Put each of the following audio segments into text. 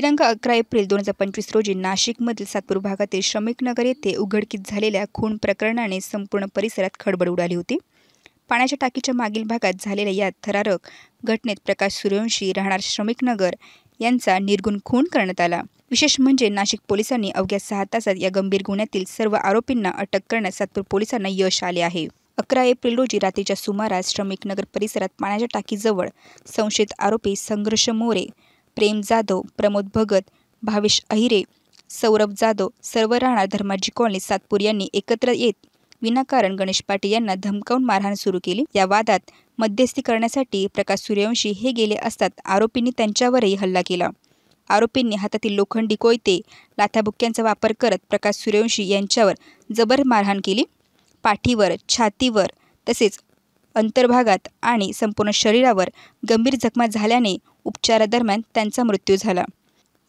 दिनांक 11 एप्रिल 2025 रोजी नाशिकमधील सातपूर भागातील श्रमिक नगर येथे उघडकीस झालेल्या खून प्रकरणाने संपूर्ण परिसरात खळबळ उडाली होती। पाण्याच्या टाकीच्या मागील भागात झालेल्या या थरारक घटनेत प्रकाश सूर्यवंशी राहणार श्रमिक नगर यांचा निर्घृण खून करण्यात आला। विशेष म्हणजे नाशिक पोलिसांनी अवघ्या 6 तासात या गंभीर गुन्ह्यातील सर्व आरोपींना अटक करण्यात सातपूर पोलिसांना यश आले आहे। 11 एप्रिल रोजी रात्रीच्या सुमारास श्रमिक नगर परिसरात पाण्याच्या टाकीजवळ संशयित आरोपी संघर्ष मोरे, प्रेम जाधव, प्रमोद भगत, भावेश अहिरे, सौरभ जाधव सर्व राहणार धर्माजी कॉलनी सातपूर यांनी एकत्र येत विनाकारण गणेश पाटील यांना धमकावून मारहाण सुरू केली। या वादात मध्यस्थी करण्यासाठी प्रकाश सूर्यवंशी हे गेले असतात आरोपींनी त्यांच्यावरही हल्ला केला। आरोपींनी हातातील लोखंडी कोयते, लाथाबुक्क्यांचा वापर करत प्रकाश सूर्यवंशी यांच्यावर जबर मारहाण केली। पाठीवर, छातीवर तसेच अंतर्भागात आणि संपूर्ण शरीरावर गंभीर जखमा झाल्याने उपचारादरम्यान त्यांचा मृत्यू झाला।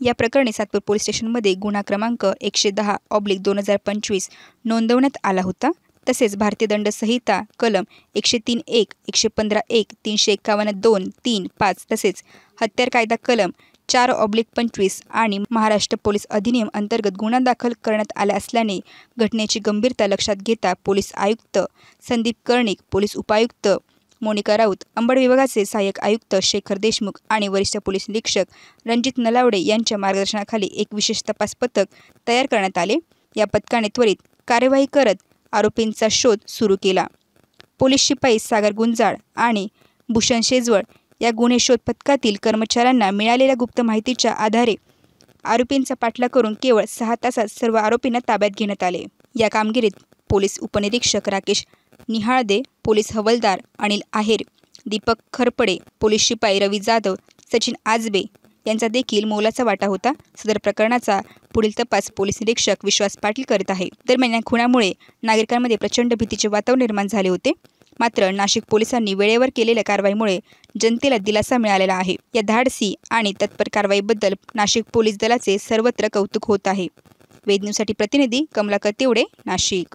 या प्रकरणी सातपूर पोलीस स्टेशनमध्ये गुन्हा क्रमांक 110/2025 नोंदवण्यात आला होता। तसेच भारतीय दंड संहिता कलम 103(1), 115(1), 351(2), 3, 5 तसेच हत्यार कायदा कलम 4/25 आणि महाराष्ट्र पोलीस अधिनियम अंतर्गत गुन्हा दाखल करण्यात आला असल्याने घटनेची गंभीरता लक्षात घेता पोलीस आयुक्त संदीप कर्णिक, पोलीस उपायुक्त मोनिका राऊत, अंबड विभागाचे सहाय्यक आयुक्त शेखर देशमुख आणि वरिष्ठ पोलीस निरीक्षक रणजित नलावडे यांच्या मार्गदर्शनाखाली एक विशेष तपास पथक तयार करण्यात आले। या पथकाने त्वरित कार्यवाही करत आरोपींचा शोध सुरू केला। पोलीस शिपाई सागर गुंजाळ आणि भूषण शेजवळ या गुन्हे शोध पथकातील कर्मचाऱ्यांना मिळालेल्या गुप्त माहितीच्या आधारे आरोपींचा पाठलाग करून केवळ 6 तासात सर्व आरोपींना ताब्यात घेण्यात आले। या कामगिरीत पोलीस उपनिरीक्षक राकेश निहाळदे, पोलीस हवालदार अनिल आहेर, दीपक खरपडे, पोलीस शिपाई रवी जाधव, सचिन आजबे यांचा देखील मोलाचा वाटा होता। सदर प्रकरणाचा पुढील तपास पोलीस निरीक्षक विश्वास पाटील करीत आहे। दरम्यान या खुनामुळे नागरिकांमध्ये प्रचंड भीतीचे वातावरण निर्माण झाले होते। मात्र नाशिक पोलिसांनी वेळेवर केलेल्या कारवाईमुळे जनतेला दिलासा मिळालेला आहे। या धाडसी आणि तत्पर कारवाईबद्दल नाशिक पोलीस दलाचे सर्वत्र कौतुक होत आहे। वेद न्यूजसाठी प्रतिनिधी कमलाकर तेवडे, नाशिक।